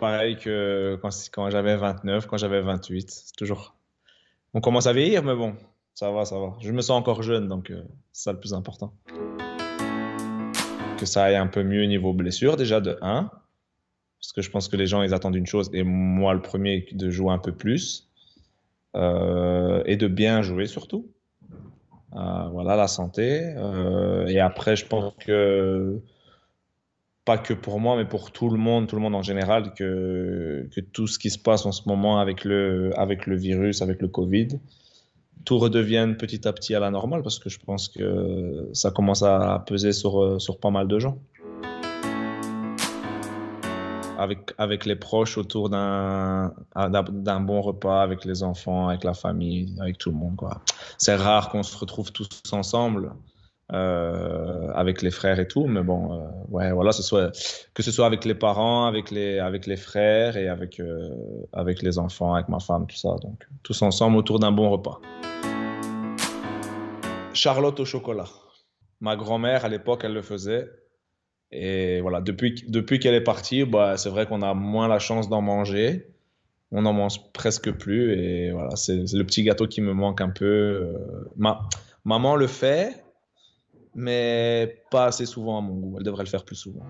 pareil que quand j'avais 29, quand j'avais 28. C'est toujours. On commence à vieillir, mais bon, ça va, ça va. Je me sens encore jeune, donc c'est ça le plus important. Que ça aille un peu mieux niveau blessure, déjà de un, parce que je pense que les gens, ils attendent une chose, et moi, le premier, de jouer un peu plus, et de bien jouer surtout. Voilà, la santé. Et après, je pense que, pas que pour moi, mais pour tout le monde en général, que tout ce qui se passe en ce moment avec le virus, avec le Covid, tout redevienne petit à petit à la normale, parce que je pense que ça commence à peser sur pas mal de gens. Avec les proches autour d'un bon repas, avec les enfants, avec la famille, avec tout le monde, quoi. C'est rare qu'on se retrouve tous ensemble, avec les frères et tout, mais bon, ouais, voilà, que ce soit avec les parents, avec les frères et avec les enfants, avec ma femme, tout ça. Donc, tous ensemble autour d'un bon repas. Charlotte au chocolat. Ma grand-mère, à l'époque, elle le faisait. Et voilà, depuis qu'elle est partie, bah, c'est vrai qu'on a moins la chance d'en manger. On n'en mange presque plus. Et voilà, c'est le petit gâteau qui me manque un peu. Maman le fait, mais pas assez souvent à mon goût. Elle devrait le faire plus souvent.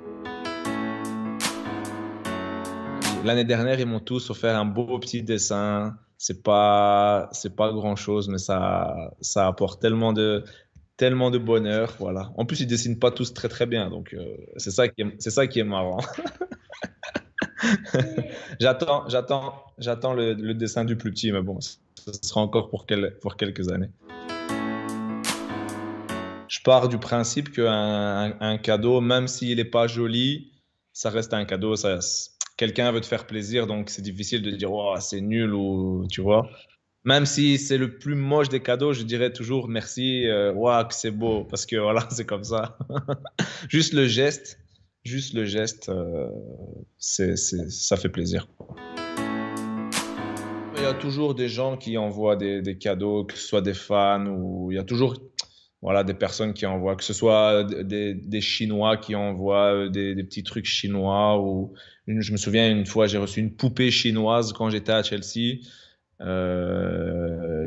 L'année dernière, ils m'ont tous offert un beau petit dessin. C'est pas grand-chose, mais ça apporte tellement de bonheur. Voilà. En plus, ils dessinent pas tous très très bien, donc c'est ça qui est marrant. J'attends le dessin du plus petit, mais bon, ce sera encore pour quelques années. Je pars du principe un cadeau, même s'il n'est pas joli, ça reste un cadeau. Quelqu'un veut te faire plaisir, donc c'est difficile de dire oh, c'est nul ou tu vois. Même si c'est le plus moche des cadeaux, je dirais toujours merci, ouah, que c'est beau, parce que voilà, c'est comme ça. Juste le geste, juste le geste, ça fait plaisir. Il y a toujours des gens qui envoient des cadeaux, que ce soit des fans ou il y a toujours voilà, des personnes qui envoient, que ce soit des Chinois qui envoient des petits trucs chinois. Je me souviens une fois, j'ai reçu une poupée chinoise quand j'étais à Chelsea.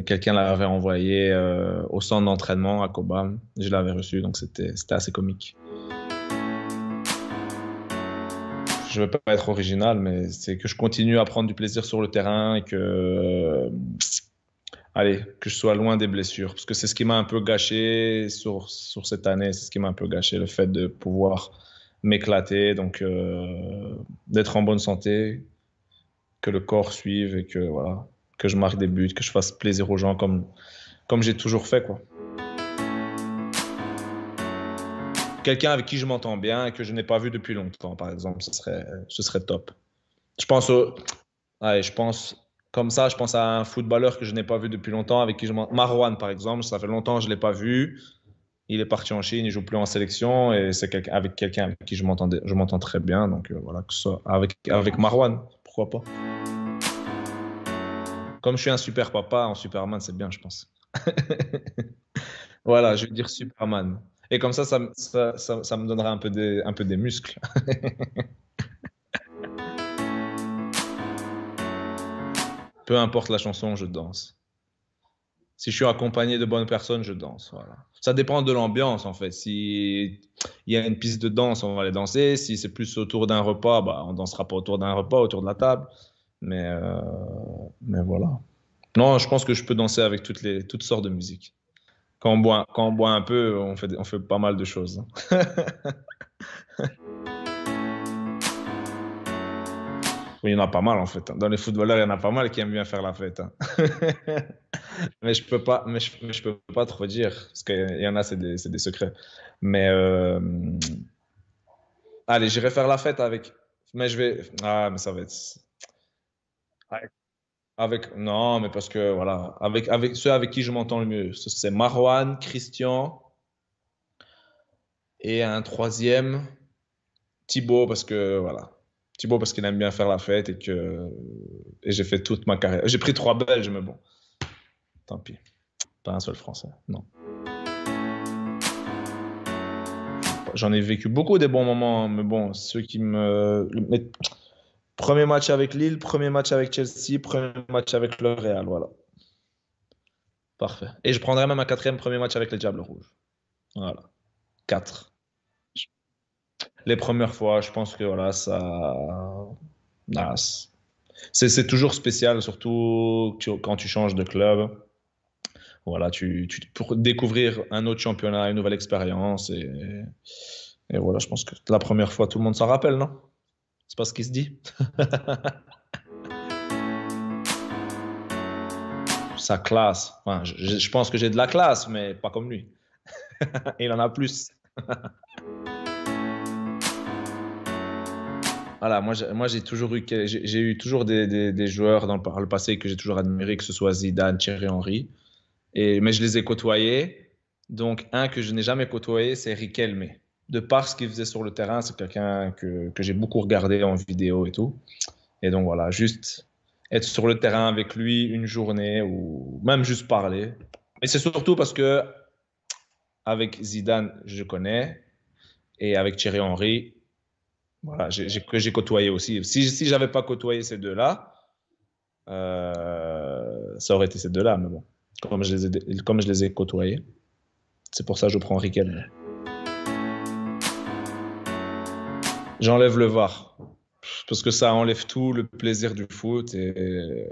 Quelqu'un l'avait envoyé au centre d'entraînement à Cobham. Je l'avais reçu, donc c'était assez comique. Je veux pas être original, mais c'est que je continue à prendre du plaisir sur le terrain et allez, que je sois loin des blessures. Parce que c'est ce qui m'a un peu gâché sur cette année. C'est ce qui m'a un peu gâché, le fait de pouvoir m'éclater, donc d'être en bonne santé, que le corps suive et que voilà, que je marque des buts, que je fasse plaisir aux gens comme j'ai toujours fait, quoi. Quelqu'un avec qui je m'entends bien et que je n'ai pas vu depuis longtemps, par exemple, ce serait top. Je pense au, ouais, je pense, comme ça, je pense à un footballeur que je n'ai pas vu depuis longtemps, avec qui je m'entends. Marwan, par exemple, ça fait longtemps que je ne l'ai pas vu. Il est parti en Chine, il joue plus en sélection et c'est avec quelqu'un avec qui je m'entends très bien. Donc voilà, que ce soit avec Marwan, pourquoi pas. Comme je suis un super papa, en Superman, c'est bien, je pense. Voilà, je vais dire Superman. Et comme ça me donnera un peu des muscles. Peu importe la chanson, je danse. Si je suis accompagné de bonnes personnes, je danse. Voilà. Ça dépend de l'ambiance, en fait. Si il y a une piste de danse, on va aller danser. Si c'est plus autour d'un repas, bah, on dansera pas autour d'un repas, autour de la table. Mais, euh, mais voilà. Non, je pense que je peux danser avec toutes sortes de musique. Quand on boit un peu, on fait pas mal de choses. Oui, il y en a pas mal, en fait. Dans les footballeurs, il y en a pas mal qui aiment bien faire la fête, hein. Mais je peux pas trop dire, parce qu'il y en a, c'est des secrets. Mais allez, j'irai faire la fête avec. Mais je vais. Ah, mais ça va être. Non, mais parce que voilà, avec ceux avec qui je m'entends le mieux, c'est Marwan, Christian et un troisième, Thibaut, parce que voilà. Thibaut, parce qu'il aime bien faire la fête et j'ai fait toute ma carrière. J'ai pris trois Belges, mais bon, tant pis. Pas un seul Français, non. J'en ai vécu beaucoup des bons moments, mais bon, ceux qui me. Premier match avec Lille, premier match avec Chelsea, premier match avec le Real, voilà. Parfait. Et je prendrai même un quatrième premier match avec les Diables Rouges. Voilà. 4. Les premières fois, je pense que voilà, ça. Ah, c'est toujours spécial, surtout quand tu changes de club. Voilà, pour découvrir un autre championnat, une nouvelle expérience. Et voilà, je pense que la première fois, tout le monde s'en rappelle, non? C'est pas ce qui se dit. Sa classe. Enfin, je pense que j'ai de la classe, mais pas comme lui. Il en a plus. Voilà, moi j'ai toujours eu, j'ai eu toujours des joueurs par le passé que j'ai toujours admiré, que ce soit Zidane, Thierry Henry. Mais je les ai côtoyés. Donc, un que je n'ai jamais côtoyé, c'est Riquelme. De par ce qu'il faisait sur le terrain, c'est quelqu'un que j'ai beaucoup regardé en vidéo et tout. Et donc voilà, juste être sur le terrain avec lui une journée ou même juste parler. Mais c'est surtout parce que avec Zidane, je connais, et avec Thierry Henry, voilà, que j'ai côtoyé aussi. Si j'avais pas côtoyé ces deux-là, ça aurait été ces deux-là, mais bon, comme je les ai côtoyés, c'est pour ça que je prends Riquelme. J'enlève le VAR. Parce que ça enlève tout le plaisir du foot. Et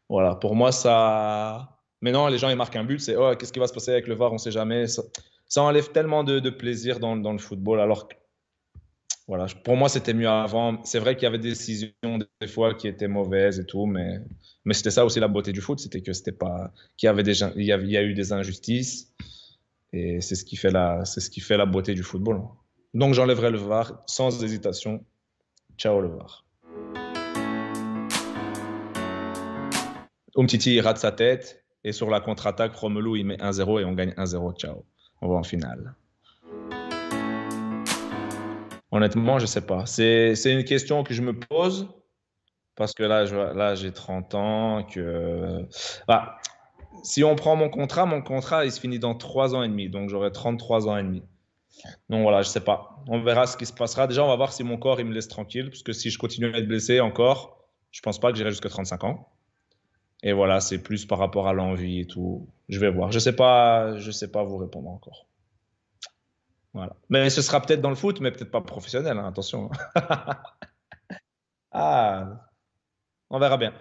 voilà, pour moi, ça. Maintenant, les gens, ils marquent un but, c'est oh, qu'est-ce qui va se passer avec le VAR, on ne sait jamais. Ça enlève tellement de plaisir dans le football. Alors que, voilà, pour moi, c'était mieux avant. C'est vrai qu'il y avait des décisions des fois qui étaient mauvaises et tout, mais c'était ça aussi la beauté du foot, c'était que c'était pas, qu'il y avait il y a eu des injustices. Et c'est ce qui fait la beauté du football. Donc, j'enlèverai le VAR sans hésitation. Ciao le VAR. Umtiti il rate sa tête et sur la contre-attaque, Romelu il met 1-0 et on gagne 1-0. Ciao. On va en finale. Honnêtement, je sais pas. C'est une question que je me pose parce que là j'ai 30 ans. Ah, si on prend mon contrat il se finit dans 3 ans et demi. Donc j'aurai 33 ans et demi. Donc voilà, je sais pas. On verra ce qui se passera. Déjà, on va voir si mon corps il me laisse tranquille. Parce que si je continue à être blessé encore, je pense pas que j'irai jusqu'à 35 ans. Et voilà, c'est plus par rapport à l'envie et tout. Je vais voir. Je sais pas vous répondre encore. Voilà. Mais ce sera peut-être dans le foot, mais peut-être pas professionnel, hein, attention. Ah, on verra bien.